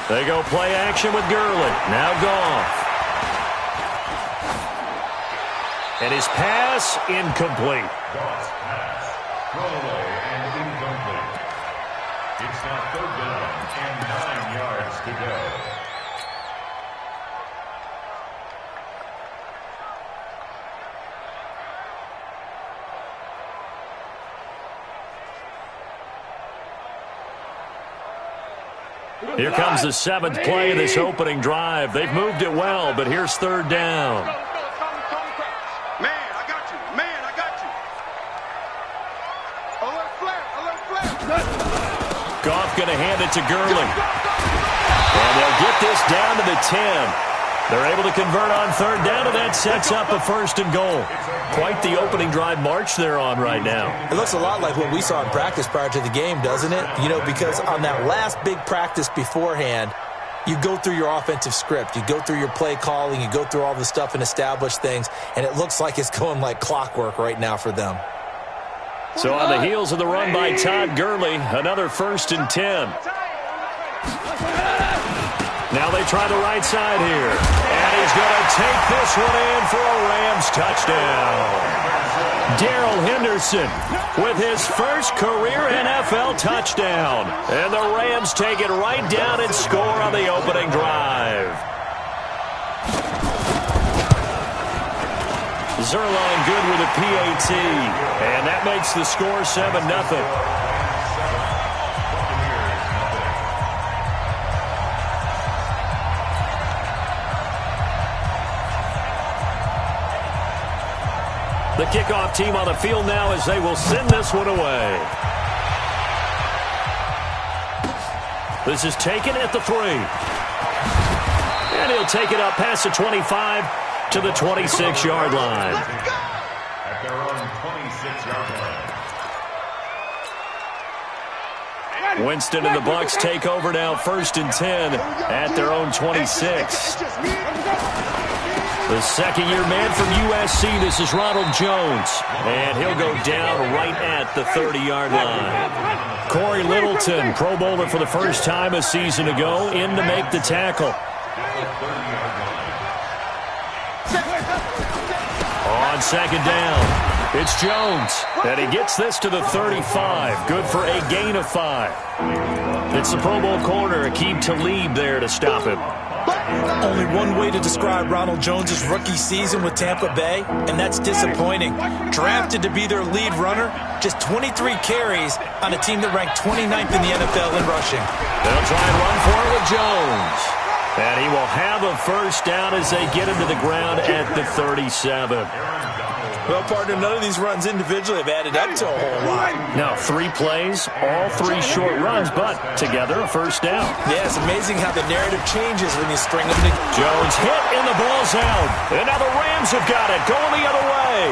They go play action with Gurley. Now Goff. And his pass incomplete. Goff's pass. Throwaway and incomplete. It's now 3rd down and 9 yards to go. Here comes the 7th play of this opening drive. They've moved it well, but here's 3rd down. Man, I got you. Man, I got you. Alert flare. Goff going to hand it to Gurley. And they'll get this down to the 10. They're able to convert on 3rd down, and that sets up a 1st and goal. Quite the opening drive march they're on right now. It looks a lot like what we saw in practice prior to the game, doesn't it? You know, because on that last big practice beforehand, you go through your offensive script. You go through your play calling. You go through all the stuff and establish things, and it looks like it's going like clockwork right now for them. So on the heels of the run by Todd Gurley, another 1st and 10. Now they try the right side here. And he's going to take this one in for a Rams touchdown. Darrell Henderson with his first career NFL touchdown. And the Rams take it right down and score on the opening drive. Zerline good with a PAT. And that makes the score 7-0. The kickoff team on the field now as they will send this one away. This is taken at the 3. And he'll take it up past the 25 to the 26-yard line. At their own 26-yard line. Winston and the Bucs take over now, 1st and 10 at their own 26. The second-year man from USC, this is Ronald Jones. And he'll go down right at the 30-yard line. Corey Littleton, Pro Bowler for the first time a season ago, in to make the tackle. On 2nd down, it's Jones. And he gets this to the 35. Good for a gain of 5. It's the Pro Bowl corner, Aqib Talib there to stop him. Only one way to describe Ronald Jones' rookie season with Tampa Bay, and that's disappointing. Drafted to be their lead runner, just 23 carries on a team that ranked 29th in the NFL in rushing. They'll try and run for it with Jones. And he will have a 1st down as they get him to the ground at the 37. Well, partner, none of these runs individually have added up to a whole lot. Now, 3 plays, all 3 short runs, but together a 1st down. Yeah, it's amazing how the narrative changes when you string them together. Jones hit and the ball's out. And now the Rams have got it, going the other way.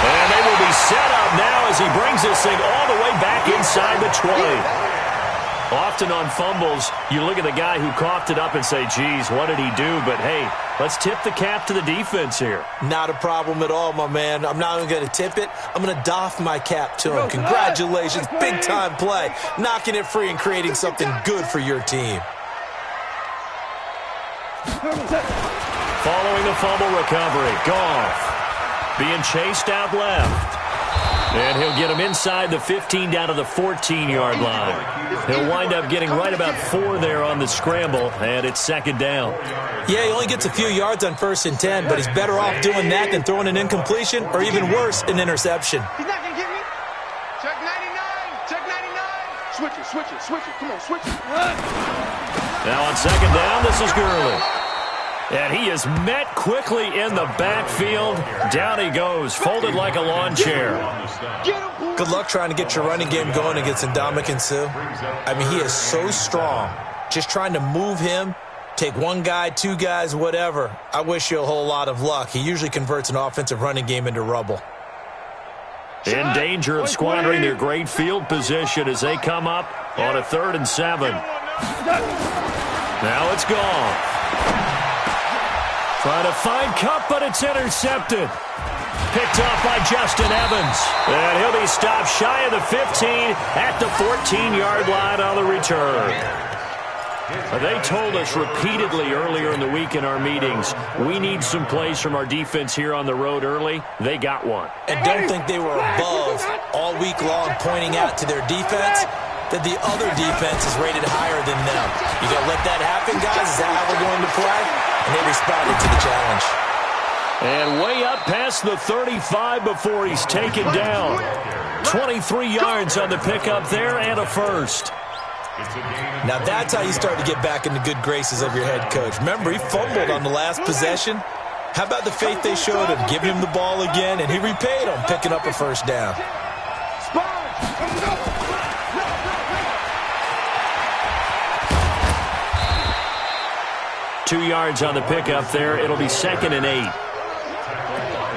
And they will be set up now as he brings this thing all the way back inside the 20. Often on fumbles, you look at the guy who coughed it up and say, geez, what did he do? But, hey, let's tip the cap to the defense here. Not a problem at all, my man. I'm not even going to tip it. I'm going to doff my cap to him. Congratulations. Big-time play. Knocking it free and creating something good for your team. Following the fumble recovery, Goff being chased out left. And he'll get him inside the 15 down to the 14-yard line. He'll wind up getting right about 4 there on the scramble, and it's 2nd down. Yeah, he only gets a few yards on 1st and 10, but he's better off doing that than throwing an incompletion or even worse, an interception. He's not going to get me. Check 99. Check 99. Switch it. Come on, switch it. Now on 2nd down, this is Gurley. And he is met quickly in the backfield. Down he goes, folded like a lawn chair. Good luck trying to get your running game going against Ndamukong Suh. I mean, he is so strong. Just trying to move him, take 1 guy, 2 guys, whatever. I wish you a whole lot of luck. He usually converts an offensive running game into rubble. In danger of squandering their great field position as they come up on a 3rd and 7. Now it's gone. Trying to find Kupp, but it's intercepted. Picked off by Justin Evans. And he'll be stopped shy of the 15 at the 14-yard line on the return. They told us repeatedly earlier in the week in our meetings, we need some plays from our defense here on the road early. They got one. And don't think they were above all week long pointing out to their defense that the other defense is rated higher than them. You got to let that happen, guys. Is that how we're going to play? And they responded to the challenge. And way up past the 35 before he's taken down. 23 yards on the pickup there and a first. Now that's how you start to get back in the good graces of your head coach. Remember, he fumbled on the last possession. How about the faith they showed him, giving him the ball again, and he repaid him, picking up a first down. 2 yards on the pickup there. It'll be 2nd and 8.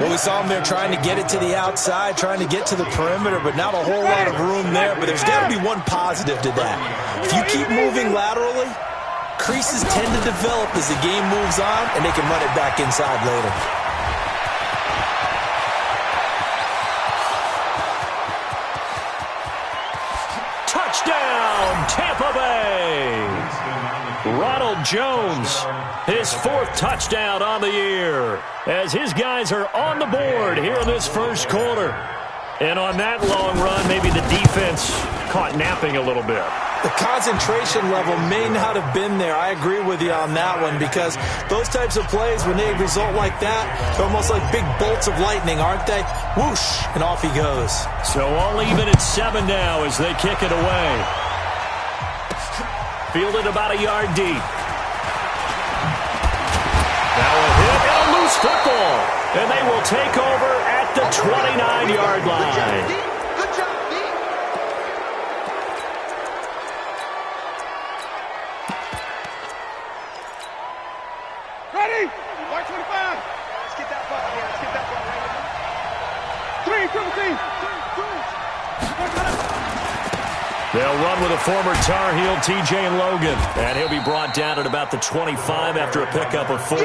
Well, we saw him there trying to get it to the outside, trying to get to the perimeter, but not a whole lot of room there. But there's got to be one positive to that. If you keep moving laterally, creases tend to develop as the game moves on, and they can run it back inside later. Touchdown, Tampa Bay! Ronald Jones, his 4th touchdown on the year, as his guys are on the board here in this first quarter. And on that long run, maybe the defense caught napping a little bit. The concentration level may not have been there. I agree with you on that one, because those types of plays, when they result like that, they're almost like big bolts of lightning, aren't they? Whoosh, and off he goes. So all even at 7 now as they kick it away. Fielded about a yard deep. Now a hit and a loose football. And they will take over at the 29-yard line. Good job, D. Ready? White 25. Let's get that ball. Yeah, let's get that ball right now. 3, triple team. They'll run with a former Tar Heel, T.J. Logan. And he'll be brought down at about the 25 after a pickup of 4.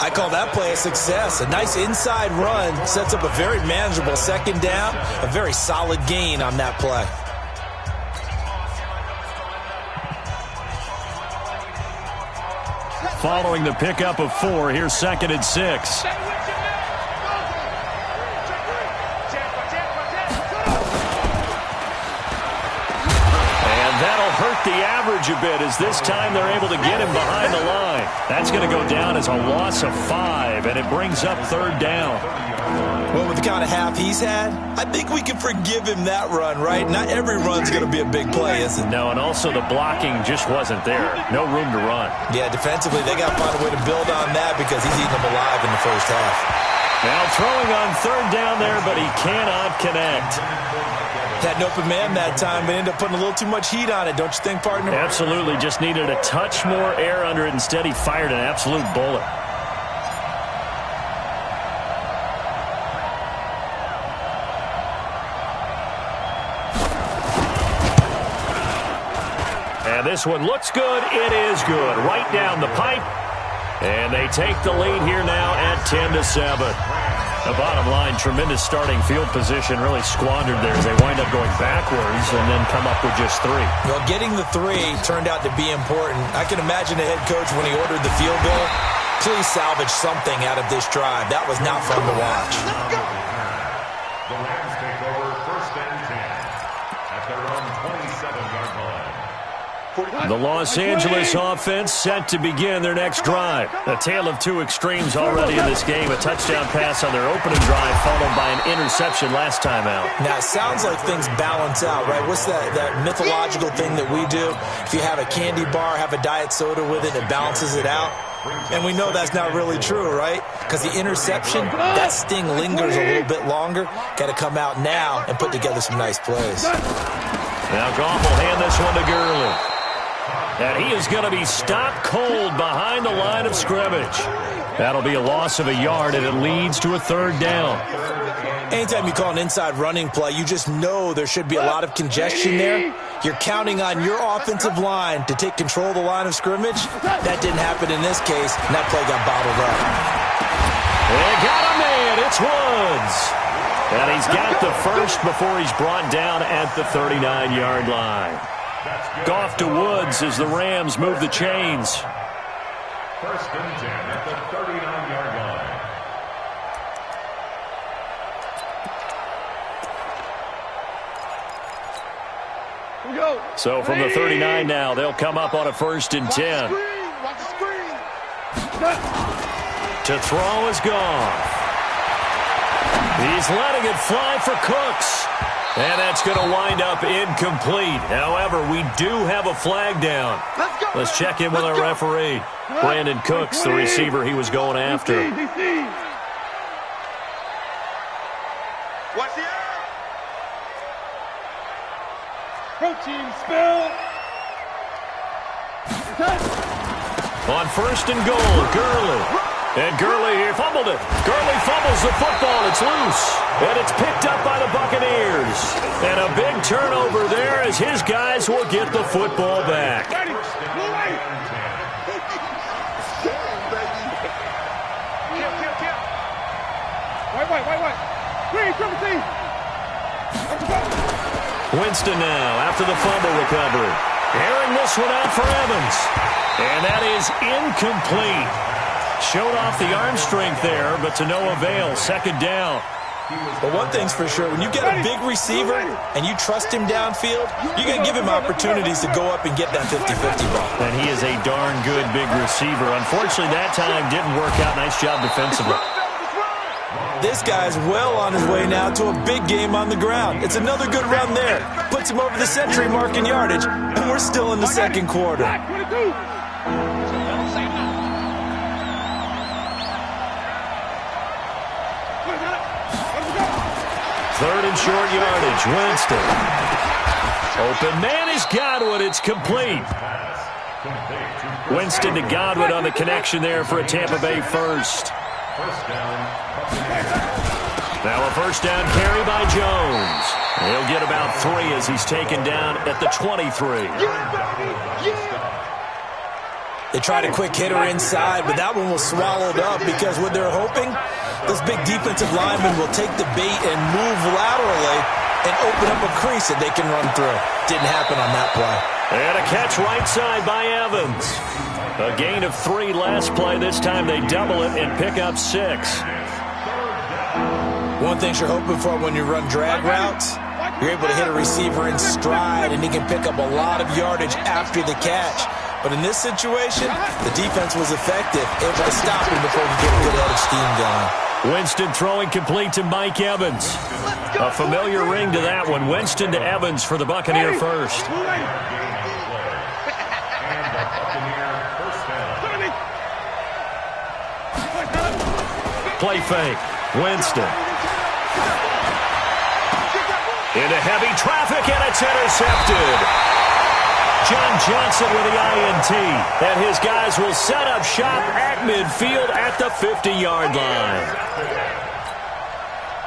I call that play a success. A nice inside run sets up a very manageable 2nd down. A very solid gain on that play. Following the pickup of 4, here's 2nd and 6. Hurt the average a bit, as this time they're able to get him behind the line. That's going to go down as a loss of 5, and it brings up 3rd down. Well, with the kind of half he's had, I think we can forgive him that run, right? Not every run's going to be a big play, is it? No, and also the blocking just wasn't there. No room to run. Yeah, defensively, they got to find a way to build on that, because he's eating them alive in the first half. Now throwing on 3rd down there, but he cannot connect. Had an open man that time, but ended up putting a little too much heat on it, don't you think, partner? Absolutely. Just needed a touch more air under it. Instead, he fired an absolute bullet. And this one looks good. It is good. Right down the pipe. And they take the lead here now at 10-7. The bottom line, tremendous starting field position, really squandered there as they wind up going backwards and then come up with just 3. Well, getting the 3 turned out to be important. I can imagine the head coach, when he ordered the field goal, please salvage something out of this drive. That was not fun to watch. The Rams take over 1st and 10 at their own 27-yard line. The Los Angeles offense set to begin their next drive. A tale of 2 extremes already in this game. A touchdown pass on their opening drive, followed by an interception last time out. Now, it sounds like things balance out, right? What's that mythological thing that we do? If you have a candy bar, have a diet soda with it, it balances it out. And we know that's not really true, right? Because the interception, that sting lingers a little bit longer. Got to come out now and put together some nice plays. Now Goff will hand this one to Gurley. And he is going to be stopped cold behind the line of scrimmage. That'll be a loss of a yard, and it leads to a 3rd down. Anytime you call an inside running play, you just know there should be a lot of congestion there. You're counting on your offensive line to take control of the line of scrimmage. That didn't happen in this case, and that play got bottled up. They got a man. It's Woods. And he's got the first before he's brought down at the 39-yard line. Goff to Woods as the Rams move the chains. First and 10 at the 39-yard line. Go. So from the 39 now, they'll come up on a first and 10. Watch the screen. To throw is Goff. He's letting it fly for Cooks. And that's going to wind up incomplete. However, we do have a flag down. Let's go. Let's check in with our referee. Brandon Cooks, the receiver he was going after. Watch the eye. Protein spill. On first and goal, Gurley. And Gurley here fumbled it. Gurley fumbles the football. It's loose. And it's picked up by the Buccaneers. And a big turnover there as his guys will get the football back. Ready. Wait. Green, 17. Winston now after the fumble recovery. Airing this one out for Evans. And that is incomplete. Showed off the arm strength there, but to no avail. Second down. But one thing's for sure, when you get a big receiver and you trust him downfield, you're going to give him opportunities to go up and get that 50-50 ball. And he is a darn good big receiver. Unfortunately, that time didn't work out. Nice job defensively. This guy's well on his way now to a big game on the ground. It's another good run there. Puts him over the century mark in yardage, and we're still in the second quarter. Third and short yardage, Winston. Open man is Godwin. It's complete. Winston to Godwin on the connection there for a Tampa Bay first. Now a first down carry by Jones. He'll get about 3 as he's taken down at the 23. They tried a quick hitter inside, but that one was swallowed up because what they're hoping, those big defensive linemen will take the bait and move laterally and open up a crease that they can run through. Didn't happen on that play. And a catch right side by Evans. A gain of 3 last play. This time they double it and pick up 6. One thing you're hoping for when you run drag routes, you're able to hit a receiver in stride and he can pick up a lot of yardage after the catch. But in this situation, the defense was effective, able to stop him before he get a good head of steam going. Winston throwing complete to Mike Evans. A familiar ring to that one. Winston to Evans for the Buccaneer first. Play fake. Winston. Into heavy traffic, and it's intercepted. John Johnson with the INT. And his guys will set up shop at midfield at the 50-yard line.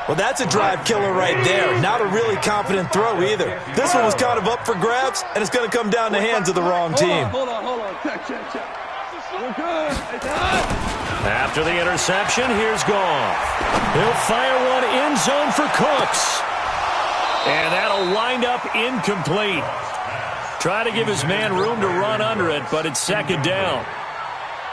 Well, that's a drive killer right there. Not a really confident throw either. This one was kind of up for grabs, and it's going to come down the hands of the wrong team. Hold on. Check. We're good. After the interception, here's Goff. He'll fire one end zone for Cooks. And that'll wind up incomplete. Try to give his man room to run under it, but it's second down.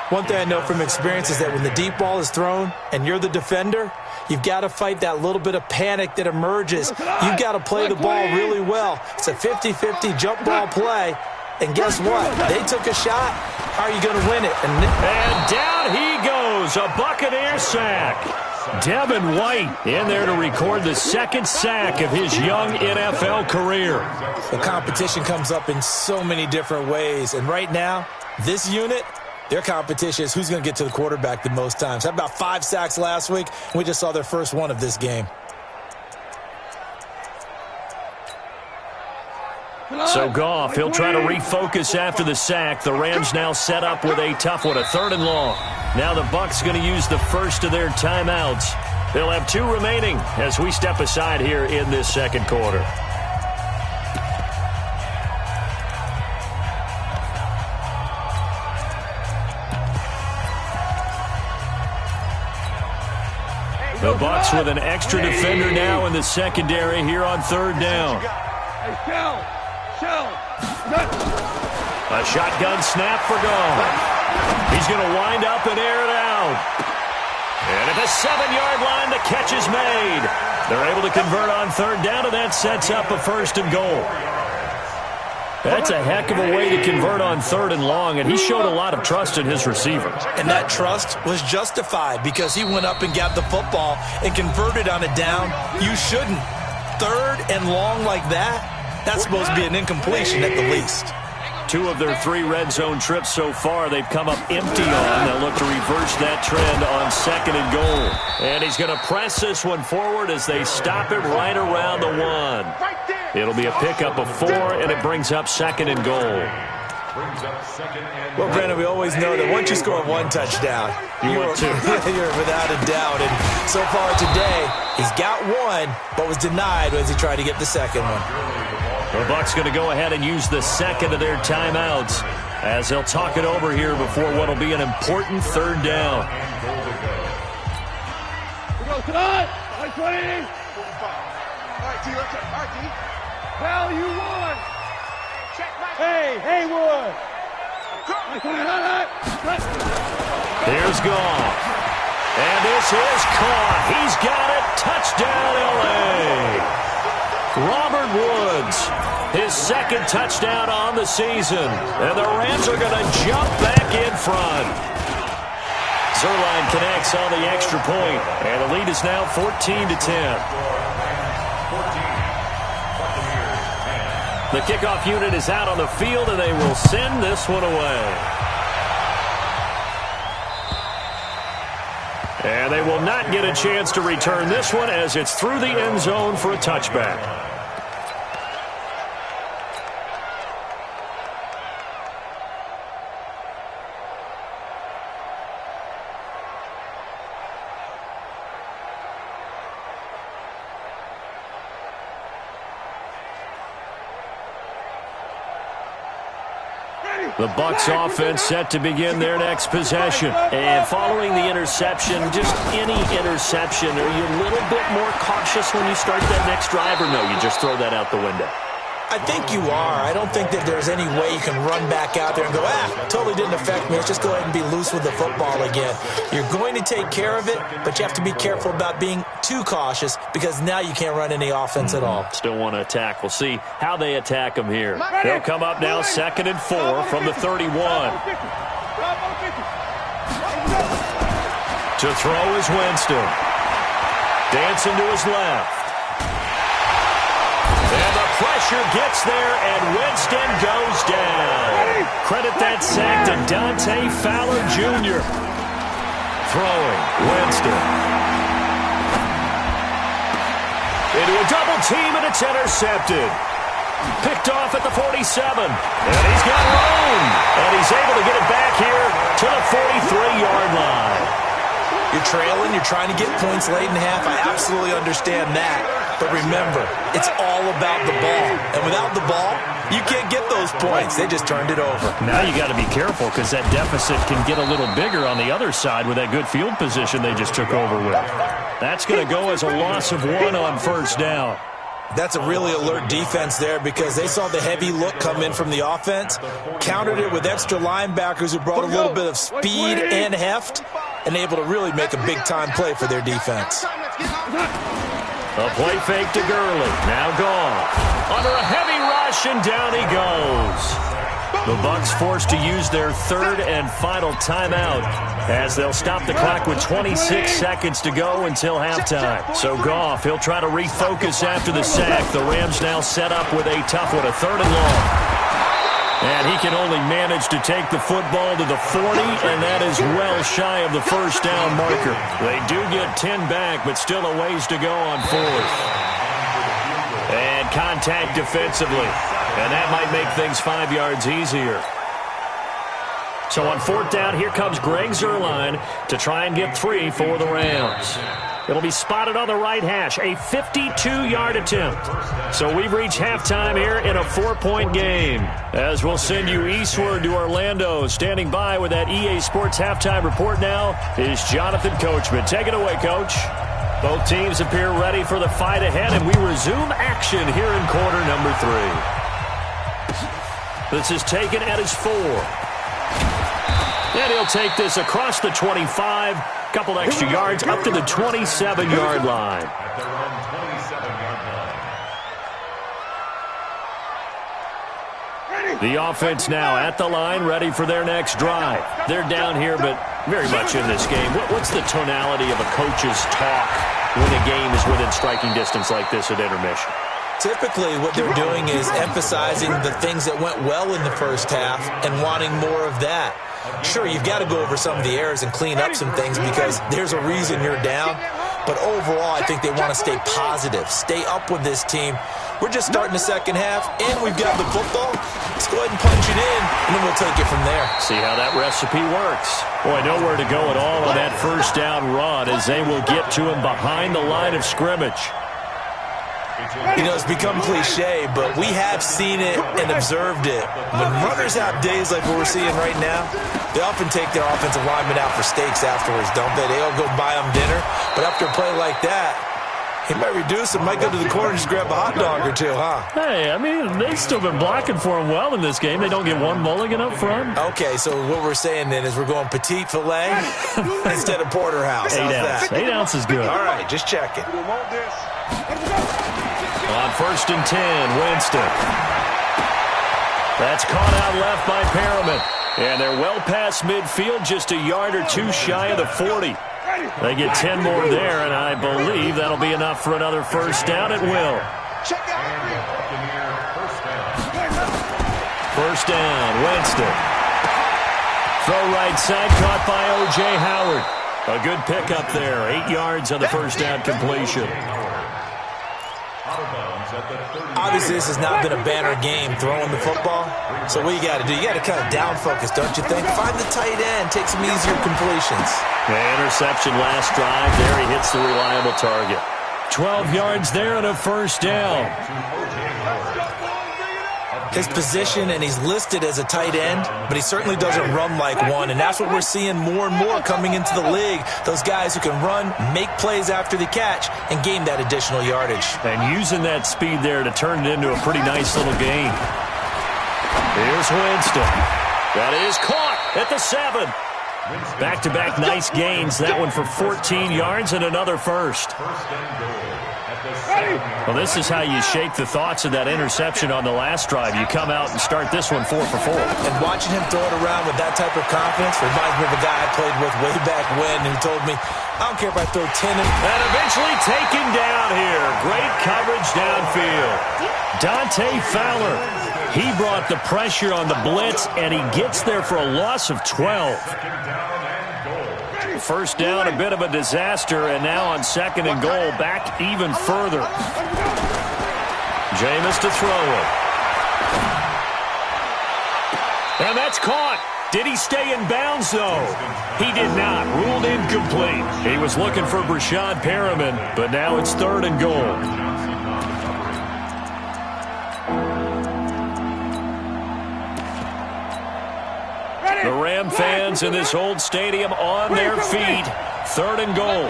One thing I know from experience is that when the deep ball is thrown and you're the defender, you've got to fight that little bit of panic that emerges. You've got to play the ball really well. It's a 50-50 jump ball play. And guess what? They took a shot. How are you going to win it? And down he goes. A Buccaneer sack. Devin White in there to record the second sack of his young NFL career. The competition comes up in so many different ways. And right now, this unit, their competition is who's going to get to the quarterback the most times. Had about 5 sacks last week. We just saw their first one of this game. So Goff, he'll try to refocus after the sack. The Rams now set up with a tough one, a 3rd and long. Now the Bucs going to use the first of their timeouts. They'll have 2 remaining as we step aside here in this second quarter. The Bucs with an extra defender now in the secondary here on third down. A shotgun snap for Goff. He's going to wind up and air it out. And at the 7-yard line, the catch is made. They're able to convert on third down, and that sets up a 1st and goal. That's a heck of a way to convert on 3rd and long, and he showed a lot of trust in his receiver. And that trust was justified because he went up and got the football and converted on a down. You shouldn't. 3rd and long like that, that's supposed to be an incompletion at the least. 2 of their 3 red zone trips so far they've come up empty on. They'll look to reverse that trend on 2nd and goal. And he's going to press this one forward as they stop him right around the 1. It'll be a pickup of 4, and it brings up 2nd and goal. Well, Brandon, we always know that once you score 1 touchdown, you're without a doubt. And so far today, he's got 1, but was denied as he tried to get the 2nd one. The Bucs going to go ahead and use the 2nd of their timeouts as they'll talk it over here before what will be an important 3rd down. We go tonight. Nice running. All right, D. Let's go. All right, D. Val, you won. Hey, Haywood. Here's Goff. And this is caught. He's got it. Touchdown, L.A. Robert Woods, his 2nd touchdown on the season. And the Rams are going to jump back in front. Zuerlein connects on the extra point, and the lead is now 14-10. The kickoff unit is out on the field, and they will send this one away. And they will not get a chance to return this one as it's through the end zone for a touchback. The Bucs offense set to begin their next possession. And following the interception, just any interception, are you a little bit more cautious when you start that next drive, or no, you just throw that out the window? I think you are. I don't think that there's any way you can run back out there and go, totally didn't affect me. Let's just go ahead and be loose with the football again. You're going to take care of it, but you have to be careful about being too cautious because now you can't run any offense at all. Still want to attack. We'll see how they attack them here. They'll come up now 2nd and 4 from the 31. To throw is Winston. Dancing to his left. And the pressure gets there, and Winston goes down. Credit that sack to Dante Fowler Jr. Throwing, Winston. Into a double team, and it's intercepted. Picked off at the 47. And he's got room. And he's able to get it back here to the 43-yard line. You're trailing. You're trying to get points late in half. I absolutely understand that. But remember, it's all about the ball. And without the ball, you can't get those points. They just turned it over. Now you got to be careful because that deficit can get a little bigger on the other side with that good field position they just took over with. That's going to go as a loss of 1 on 1st down. That's a really alert defense there because they saw the heavy look come in from the offense, countered it with extra linebackers who brought a little bit of speed and heft, and able to really make a big-time play for their defense. A play fake to Gurley. Now Goff. Under a heavy rush, and down he goes. The Bucs forced to use their 3rd and final timeout as they'll stop the clock with 26 seconds to go until halftime. So Goff, he'll try to refocus after the sack. The Rams now set up with a tough one, a 3rd and long. And he can only manage to take the football to the 40, and that is well shy of the 1st down marker. They do get 10 back, but still a ways to go on 4th. And contact defensively. And that might make things 5 yards easier. So on 4th down, here comes Greg Zuerlein to try and get 3 for the Rams. It'll be spotted on the right hash, a 52-yard attempt. So we've reached halftime here in a 4-point game. As we'll send you eastward to Orlando. Standing by with that EA Sports halftime report now is Jonathan Coachman. Take it away, Coach. Both teams appear ready for the fight ahead, and we resume action here in quarter number 3. This is taken at his 4. And he'll take this across the 25, couple extra yards up to the 27-yard line. At their own 27-yard line. The offense now at the line, ready for their next drive. They're down here, but very much in this game. What's the tonality of a coach's talk when a game is within striking distance like this at intermission? Typically, what they're doing is emphasizing the things that went well in the first half and wanting more of that. Sure, you've got to go over some of the errors and clean up some things because there's a reason you're down. But overall, I think they want to stay positive, stay up with this team. We're just starting the second half, and we've got the football. Let's go ahead and punch it in, and then we'll take it from there. See how that recipe works. Boy, nowhere to go at all on that first down run as they will get to him behind the line of scrimmage. You know, it's become cliche, but we have seen it and observed it. When runners have days like what we're seeing right now, they often take their offensive linemen out for steaks afterwards, don't they? They all go buy them dinner. But after a play like that, he might reduce it, might go to the corner and just grab a hot dog or two, huh? Hey, I mean, they've still been blocking for him well in this game. They don't get one mulligan up front. Okay, so what we're saying then is we're going petite filet instead of porterhouse. 8 ounce. 8 ounce is good. All right, just checking. On 1st and 10, Winston. That's caught out left by Perriman. And they're well past midfield, just a yard or two shy of the 40. They get 10 more there, and I believe that'll be enough for another first down. It will. First down, Winston. Throw right side, caught by O.J. Howard. A good pickup there. 8 yards on the first down completion. Obviously, this has not been a banner game throwing the football. So what you got to do, you got to kind of down focus, don't you think? Find the tight end, take some easier completions. Interception last drive. There he hits the reliable target. 12 yards there and a first down. His position, and he's listed as a tight end, but he certainly doesn't run like one, and that's what we're seeing more and more coming into the league. Those guys who can run, make plays after the catch, and gain that additional yardage. And using that speed there to turn it into a pretty nice little game. Here's Winston. That is caught at the 7. Back-to-back nice gains. That one for 14 yards and another first. Well, this is how you shake the thoughts of that interception on the last drive. You come out and start this one 4 for 4. And watching him throw it around with that type of confidence reminds me of a guy I played with way back when who told me, I don't care if I throw 10 in. And eventually taken down here. Great coverage downfield. Dante Fowler. He brought the pressure on the blitz, and he gets there for a loss of 12. First down, a bit of a disaster, and now on 2nd and goal, back even further. Jameis to throw it. And that's caught. Did he stay in bounds, though? He did not. Ruled incomplete. He was looking for Brashad Perriman, but now it's 3rd and goal. The Ram fans in this old stadium on their feet. 3rd and goal.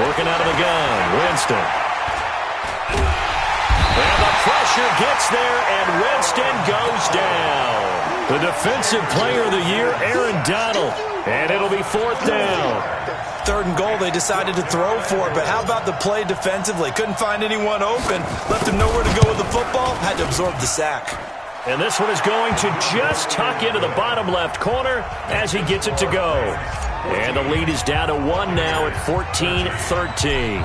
Working out of the gun, Winston. And the pressure gets there, and Winston goes down. The defensive player of the year, Aaron Donald. And it'll be 4th down. 3rd and goal, they decided to throw for it, but how about the play defensively? Couldn't find anyone open, left him nowhere to go with the football, had to absorb the sack. And this one is going to just tuck into the bottom left corner as he gets it to go. And the lead is down to 1 now at 14-13.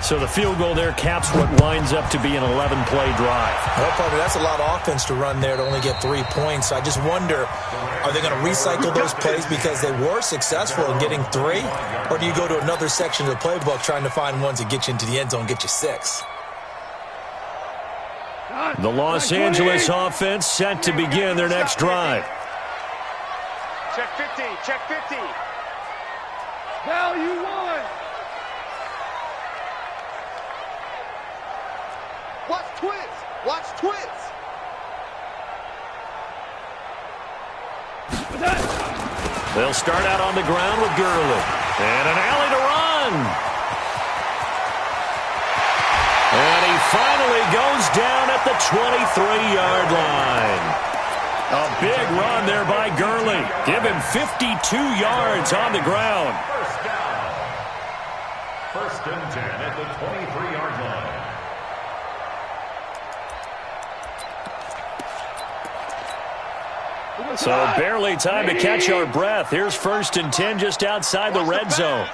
So the field goal there caps what winds up to be an 11-play drive. Well, Parker, that's a lot of offense to run there to only get 3 points. So I just wonder, are they going to recycle those plays because they were successful in getting 3? Or do you go to another section of the playbook trying to find ones that get you into the end zone and get you 6? The Los Angeles offense set to begin their next drive. Check 50, check 50. Value 1. Watch twins. Watch twins. They'll start out on the ground with Gurley. And an alley to run. And he finally goes down at the 23-yard line. A big run there by Gurley. Give him 52 yards on the ground. First down. First and 10 at the 23-yard line. So barely time to catch our breath. Here's first and 10 just outside the red zone.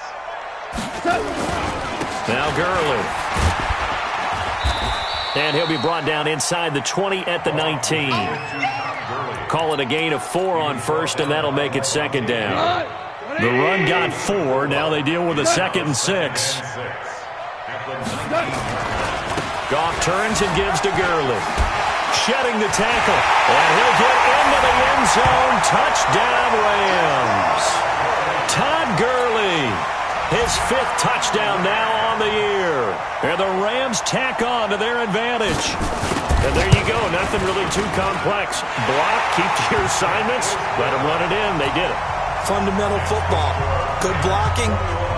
Now Gurley. And he'll be brought down inside the 20 at the 19. Call it a gain of 4 on first, and that'll make it second down. The run got 4. Now they deal with a 2nd and 6. Goff turns and gives to Gurley. Shedding the tackle. And he'll get into the end zone. Touchdown, Rams. Todd Gurley. His 5th touchdown now on the year. And the Rams tack on to their advantage. And there you go. Nothing really too complex. Block, keep to your assignments, let them run it in. They did it. Fundamental football. Good blocking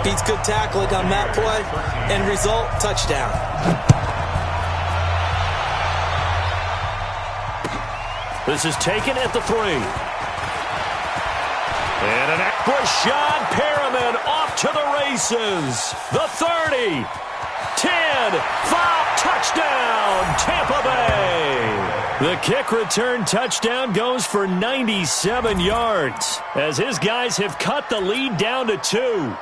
beats good tackling on that play. End result, touchdown. This is taken at the 3. And an Rashad Perriman off to the races. The 30. 10. 5. Touchdown, Tampa Bay. The kick return touchdown goes for 97 yards as his guys have cut the lead down to 2.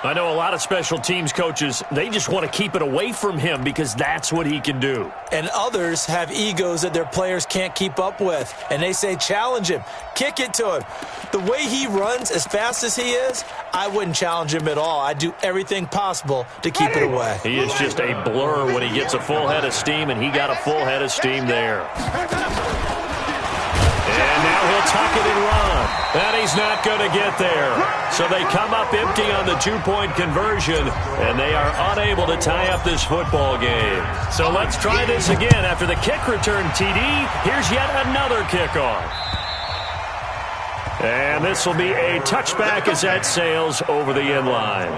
I know a lot of special teams coaches, they just want to keep it away from him because that's what he can do. And others have egos that their players can't keep up with. And they say, challenge him. Kick it to him. The way he runs as fast as he is, I wouldn't challenge him at all. I'd do everything possible to keep it away. He is just a blur when he gets a full head of steam, and he got a full head of steam there. And now he'll tuck it and run. And he's not going to get there. So they come up empty on the 2-point conversion, and they are unable to tie up this football game. So let's try this again. After the kick return TD, here's yet another kickoff. And this will be a touchback as that sails over the end line.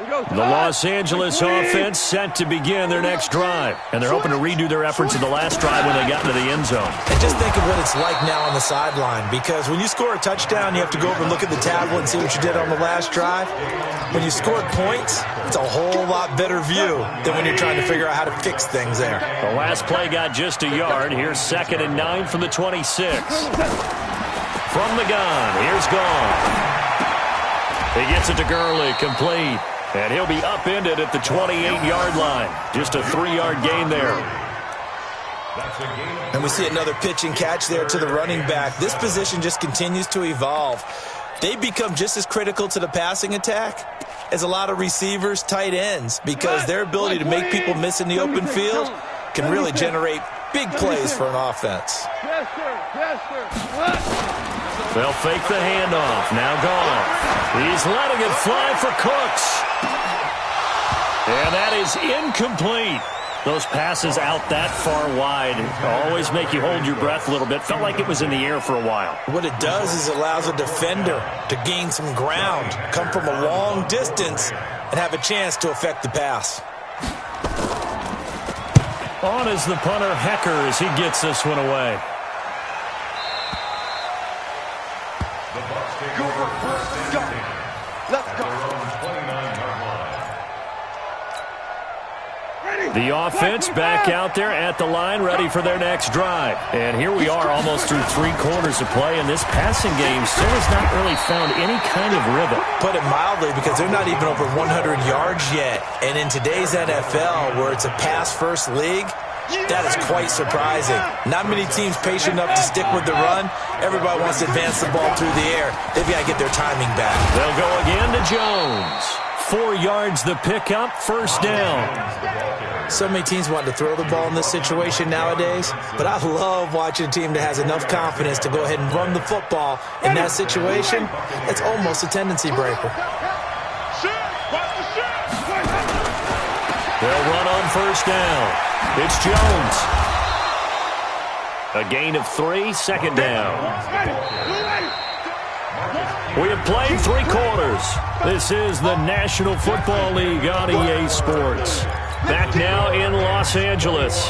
The Los Angeles offense set to begin their next drive. And they're hoping to redo their efforts in the last drive when they got into the end zone. And just think of what it's like now on the sideline. Because when you score a touchdown, you have to go over and look at the tablet and see what you did on the last drive. When you scored points, it's a whole lot better view than when you're trying to figure out how to fix things there. The last play got just a yard. Here's 2nd and 9 from the 26. From the gun, here's Goff. He gets it to Gurley, complete. And he'll be upended at the 28-yard line. Just a 3-yard gain there. And we see another pitch and catch there to the running back. This position just continues to evolve. They become just as critical to the passing attack as a lot of receivers, tight ends, because their ability to make people miss in the open field can really generate big plays for an offense. They'll fake the handoff. Now Goff. He's letting it fly for Cooks. And that is incomplete. Those passes out that far wide always make you hold your breath a little bit. Felt like it was in the air for a while. What it does is it allows a defender to gain some ground, come from a long distance, and have a chance to affect the pass. On is the punter, Hecker, as he gets this one away. The offense back out there at the line, ready for their next drive. And here we are almost through 3 quarters of play, and this passing game still has not really found any kind of rhythm. Put it mildly, because they're not even over 100 yards yet. And in today's NFL, where it's a pass-first league, that is quite surprising. Not many teams patient enough to stick with the run. Everybody wants to advance the ball through the air. They've got to get their timing back. They'll go again to Jones. 4 yards the pickup, first down. So many teams want to throw the ball in this situation nowadays, but I love watching a team that has enough confidence to go ahead and run the football in that situation. It's almost a tendency breaker. They'll run on first down. It's Jones. A gain of 3, second down. We have played 3 quarters. This is the National Football League on EA Sports. Back now in Los Angeles.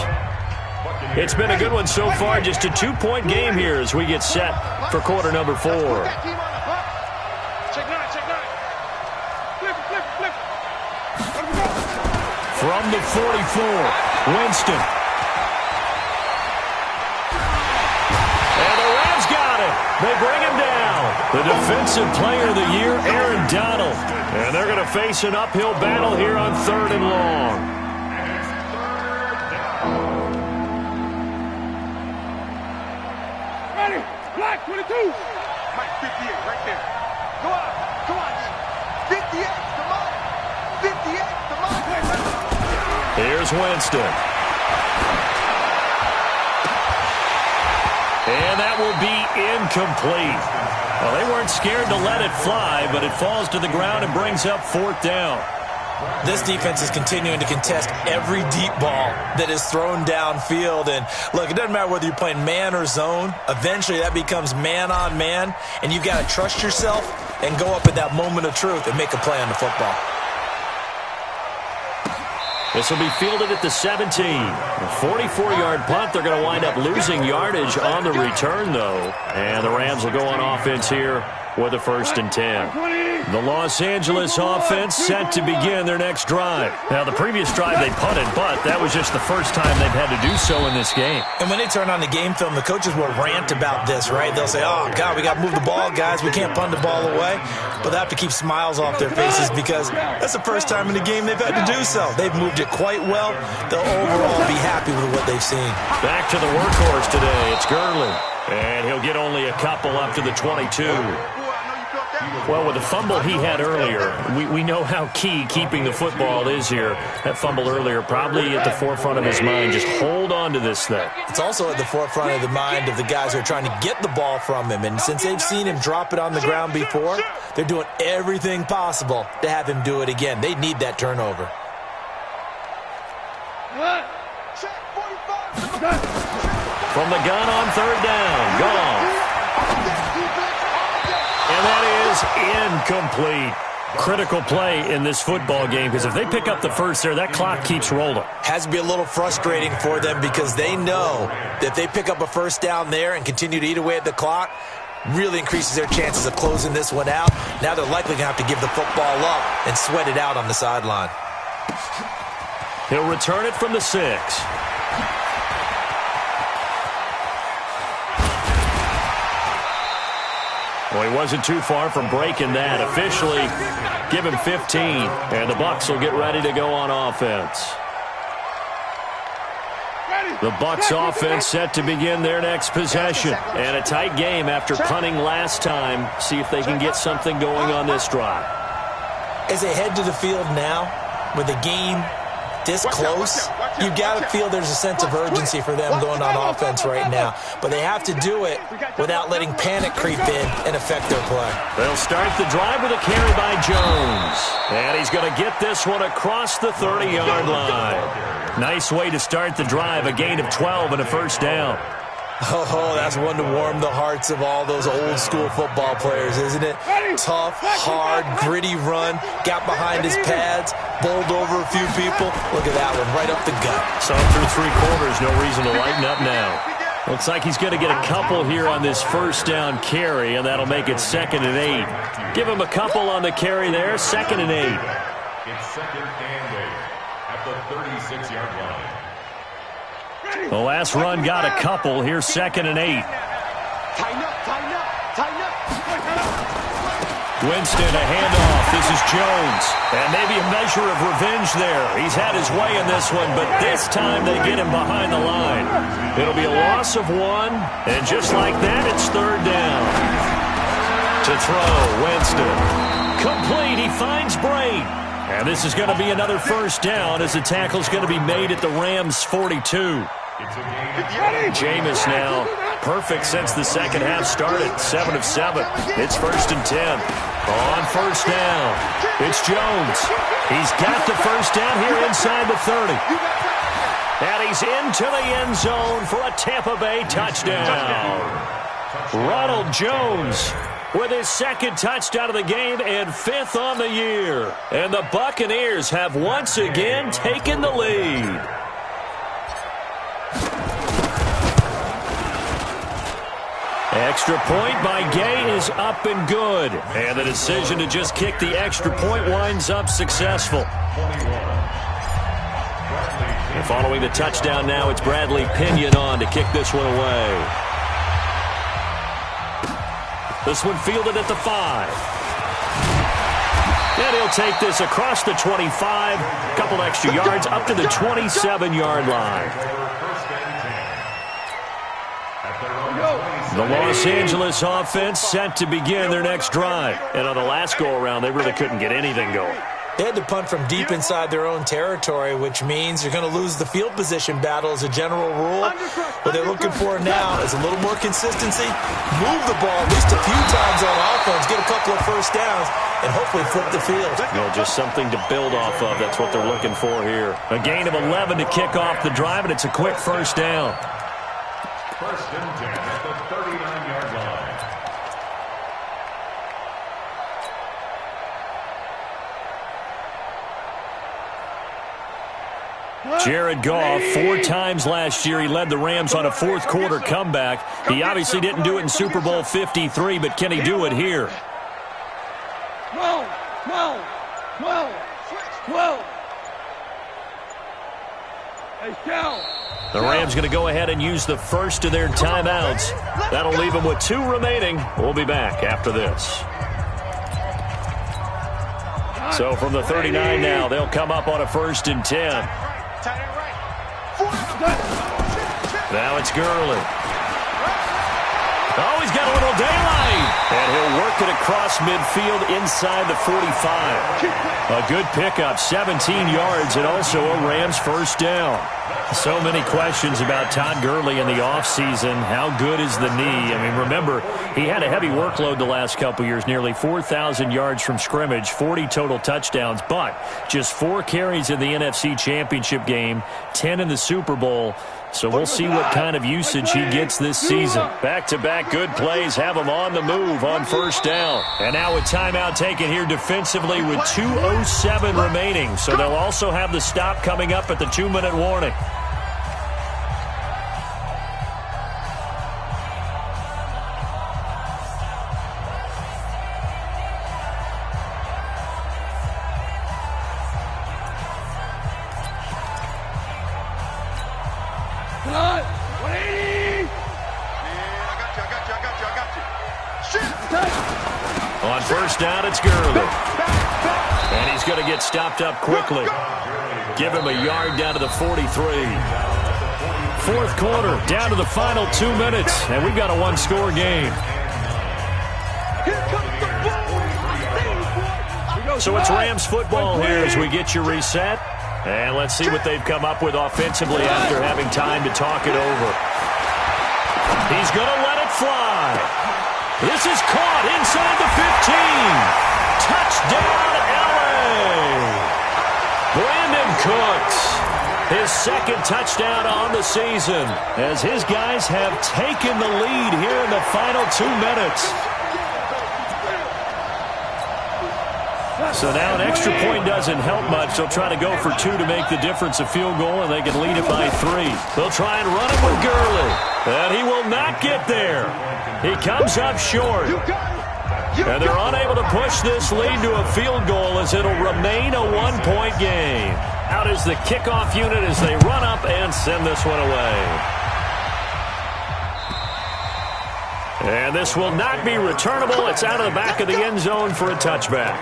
It's been a good one so far. Just a 2-point game here as we get set for quarter number 4. From the 44, Winston. And the Rams got it. They bring him down. The Defensive Player of the Year, Aaron Donald. And they're going to face an uphill battle here on 3rd and long. Ready? Black 22. Mike 58 right there. Go on. Come on. 58. Come on. 58. Come on. Here's Winston. And that will be incomplete. Well, they weren't scared to let it fly, but it falls to the ground and brings up 4th down. This defense is continuing to contest every deep ball that is thrown downfield. And look, it doesn't matter whether you're playing man or zone. Eventually that becomes man on man, and you've got to trust yourself and go up at that moment of truth and make a play on the football. This will be fielded at the 17. A 44-yard punt. They're going to wind up losing yardage on the return, though. And the Rams will go on offense here with a 1st and 10. The Los Angeles offense set to begin their next drive. Now, the previous drive they punted, but that was just the first time they've had to do so in this game. And when they turn on the game film, the coaches will rant about this, right? They'll say, oh, God, we got to move the ball, guys. We can't punt the ball away. But they have to keep smiles off their faces because that's the first time in the game they've had to do so. They've moved it quite well. They'll overall be happy with what they've seen. Back to the workhorse today. It's Gurley. And he'll get only a couple up to the 22. Well, with the fumble he had earlier, we know how key keeping the football is here. That fumble earlier probably at the forefront of his mind. Just hold on to this thing. It's also at the forefront of the mind of the guys who are trying to get the ball from him. And since they've seen him drop it on the ground before, they're doing everything possible to have him do it again. They need that turnover. From the gun on 3rd down. Gone. And that is incomplete. Critical play in this football game because if they pick up the first there, that clock keeps rolling. Has to be a little frustrating for them because they know that if they pick up a 1st down there and continue to eat away at the clock, really increases their chances of closing this one out. Now they're likely going to have to give the football up and sweat it out on the sideline. He'll return it from the 6. Well, he wasn't too far from breaking that. Officially, give him 15, and the Bucs will get ready to go on offense. The Bucs offense set to begin their next possession. And a tight game after punting last time. See if they can get something going on this drive. As they head to the field now, with the game this close, you've got to feel there's a sense of urgency for them going on offense right now. But they have to do it without letting panic creep in and affect their play. They'll start the drive with a carry by Jones. And he's going to get this one across the 30-yard line. Nice way to start the drive, a gain of 12 and a 1st down. Oh, that's one to warm the hearts of all those old-school football players, isn't it? Tough, hard, gritty run, got behind his pads, bowled over a few people. Look at that one, right up the gut. So through 3 quarters, no reason to lighten up now. Looks like he's going to get a couple here on this 1st down carry, and that'll make it 2nd and 8. Give him a couple on the carry there, 2nd and 8. It's 2nd and 8 at the 36-yard line. The last run got a couple. Here's 2nd and 8. Tighten up, tighten up, tighten up. Winston, a handoff. This is Jones. And maybe a measure of revenge there. He's had his way in this one, but this time they get him behind the line. It'll be a loss of 1, and just like that, it's 3rd down. To throw, Winston. Complete, he finds Braid. And this is going to be another 1st down as the tackle's going to be made at the Rams' 42. Jameis now perfect since the second half started. 7 of 7. It's 1st and 10. On 1st down, it's Jones. He's got the 1st down here inside the 30. And he's into the end zone for a Tampa Bay touchdown. Ronald Jones with his second touchdown of the game and fifth on the year. And the Buccaneers have once again taken the lead. Extra point by Gay is up and good. And the decision to just kick the extra point winds up successful. And following the touchdown now, it's Bradley Pinion on to kick this one away. This one fielded at the 5. And he'll take this across the 25. A couple extra yards up to the 27-yard line. The Los Angeles offense set to begin their next drive. And on the last go-around, they really couldn't get anything going. They had to punt from deep inside their own territory, which means you're going to lose the field position battle as a general rule. What they're looking for now is a little more consistency, move the ball at least a few times on offense, get a couple of first downs, and hopefully flip the field. Just something to build off of. That's what they're looking for here. A gain of 11 to kick off the drive, and it's a quick first down. First and 10 at the 39-yard line. Jared Goff, 4 times last year, he led the Rams on a fourth-quarter comeback. He obviously didn't do it in Super Bowl 53, but can he do it here? 12. Hey, Cal. The Rams going to go ahead and use the first of their timeouts. That'll leave them with 2 remaining. We'll be back after this. So from the 39 now, they'll come up on a first and 10. Now it's Gurley. Oh, he's got a little daylight. And he'll work it across midfield inside the 45. A good pickup, 17 yards, and also a Rams first down. So many questions about Todd Gurley in the offseason. How good is the knee? I mean, remember, he had a heavy workload the last couple years, nearly 4,000 yards from scrimmage, 40 total touchdowns, but just 4 carries in the NFC Championship game, 10 in the Super Bowl. So we'll see what kind of usage he gets this season. Back-to-back good plays have him on the move on first down. And now a timeout taken here defensively with 2:07 remaining. So they'll also have the stop coming up at the 2-minute warning. On first down, it's Gurley. And he's going to get stopped up quickly. Give him a yard down to the 43. Fourth quarter, down to the final 2 minutes. And we've got a 1-score game. So it's Rams football here as we get you reset. And let's see what they've come up with offensively after having time to talk it over. He's going to let it fly. This is caught inside the 15. Touchdown, L.A. Brandon Cooks, his second touchdown on the season, as his guys have taken the lead here in the final 2 minutes. So now an extra point doesn't help much. They'll try to go for 2 to make the difference a field goal, and they can lead it by 3. They'll try and run it with Gurley, and he will not get there. He comes up short. And they're unable to push this lead to a field goal as it'll remain a 1-point game. Out is the kickoff unit as they run up and send this one away. And this will not be returnable. It's out of the back of the end zone for a touchback.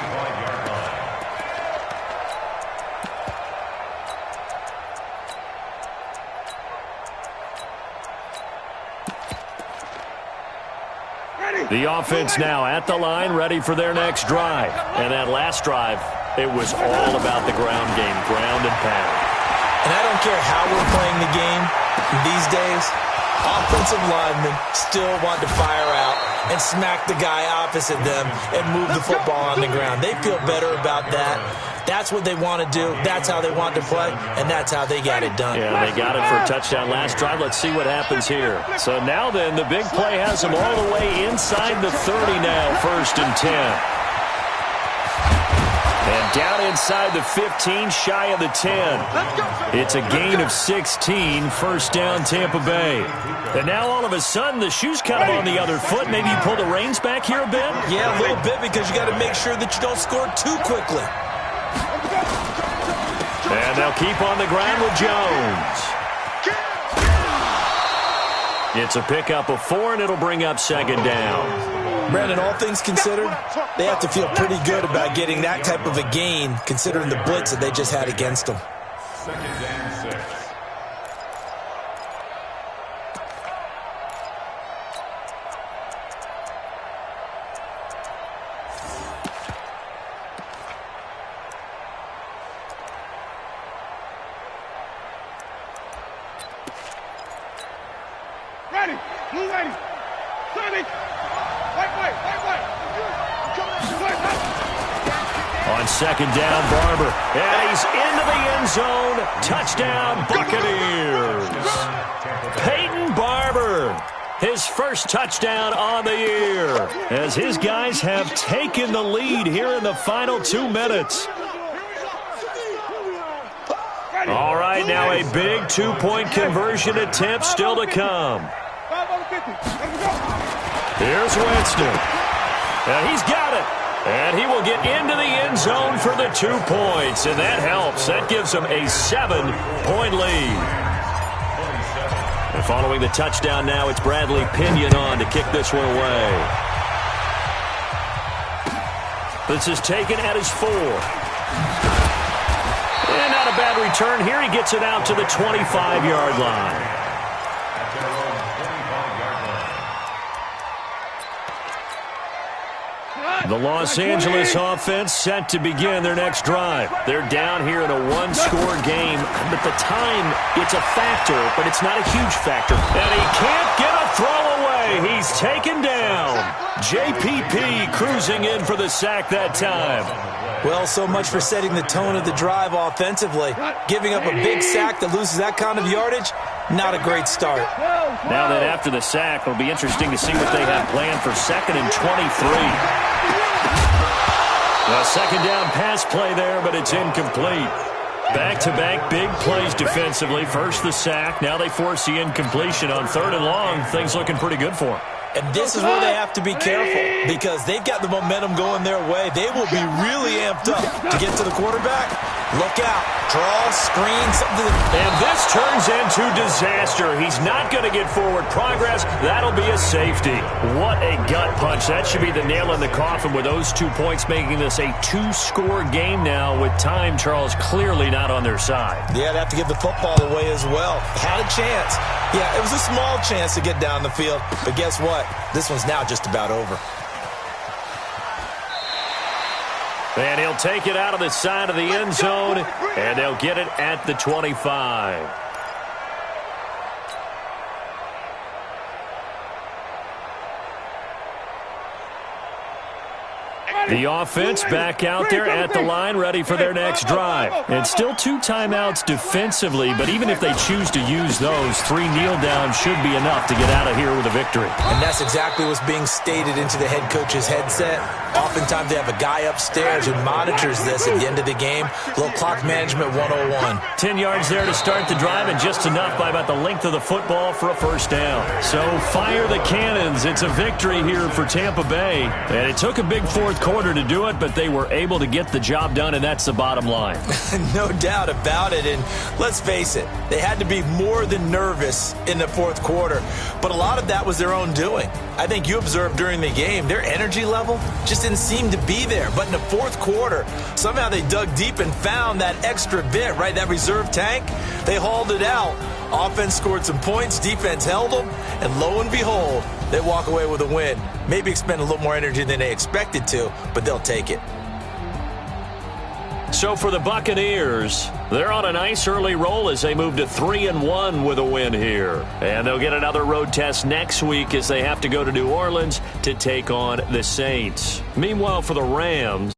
The offense now at the line, ready for their next drive. And that last drive, it was all about the ground game, ground and pound. And I don't care how we're playing the game these days, offensive linemen still want to fire out and smack the guy opposite them and move the football on the ground. They feel better about that That's what they want to do. That's how they want to play, and that's how they got it done. Yeah, they got it for a touchdown last drive. Let's see what happens here. So now then, the big play has them all the way inside the 30 now, 1st and 10. And down inside the 15, shy of the 10. It's a gain of 16, 1st down Tampa Bay. And now all of a sudden, the shoe's kind of on the other foot. Maybe you pull the reins back here a bit? Yeah, a little bit, because you got to make sure that you don't score too quickly. And they'll keep on the ground with Jones. It's a pickup of 4, and it'll bring up 2nd down. Brandon, all things considered, they have to feel pretty good about getting that type of a gain, considering the blitz that they just had against them. 2nd and 6. Ready. Move ready. Ready. On 2nd down, Barber. And he's into the end zone. Touchdown, Buccaneers. Peyton Barber. His first touchdown on the year, as his guys have taken the lead here in the final 2 minutes. All right, now a big 2-point conversion attempt still to come. Here's Winston. And he's got it. And he will get into the end zone for the 2 points. And that helps. That gives him a 7-point lead. And following the touchdown now, it's Bradley Pinion on to kick this one away. This is taken at his 4. And not a bad return here. He gets it out to the 25-yard line. The Los Angeles offense set to begin their next drive. They're down here in a 1-score game. But the time, it's a factor, but it's not a huge factor. And he can't get a throw away. He's taken down. JPP cruising in for the sack that time. Well, so much for setting the tone of the drive offensively. Giving up a big sack that loses that kind of yardage, not a great start. Now that after the sack, it'll be interesting to see what they have planned for 2nd and 23. A 2nd down pass play there, but it's incomplete. Back-to-back big plays defensively. First the sack, now they force the incompletion on 3rd and long. Things looking pretty good for them. And this is where they have to be careful, because they've got the momentum going their way. They will be really amped up to get to the quarterback. Look out. Draw, screen, something. And this turns into disaster. He's not going to get forward progress. That'll be a safety. What a gut punch. That should be the nail in the coffin with those 2 points, making this a 2-score game now with time, Charles, clearly not on their side. Yeah, they have to give the football away as well. Had a chance. Yeah, it was a small chance to get down the field. But guess what? This one's now just about over. And he'll take it out of the side of the end zone, and they'll get it at the 25. The offense back out there at the line, ready for their next drive. And still 2 timeouts defensively, but even if they choose to use those, 3 kneel downs should be enough to get out of here with a victory. And that's exactly what's being stated into the head coach's headset. Oftentimes they have a guy upstairs who monitors this at the end of the game. A little clock management 101. 10 yards there to start the drive, and just enough by about the length of the football for a 1st down. So fire the cannons. It's a victory here for Tampa Bay. And it took a big 4th quarter to do it, but they were able to get the job done, and that's the bottom line. No doubt about it. And let's face it, they had to be more than nervous in the 4th quarter. But a lot of that was their own doing. I think you observed during the game, their energy level just didn't seem to be there. But in the 4th quarter, somehow they dug deep and found that extra bit, right? That reserve tank. They hauled it out. Offense scored some points, defense held them, and lo and behold, they walk away with a win. Maybe expend a little more energy than they expected to, but they'll take it. So for the Buccaneers, they're on a nice early roll as they move to 3-1 with a win here. And they'll get another road test next week as they have to go to New Orleans to take on the Saints. Meanwhile, for the Rams,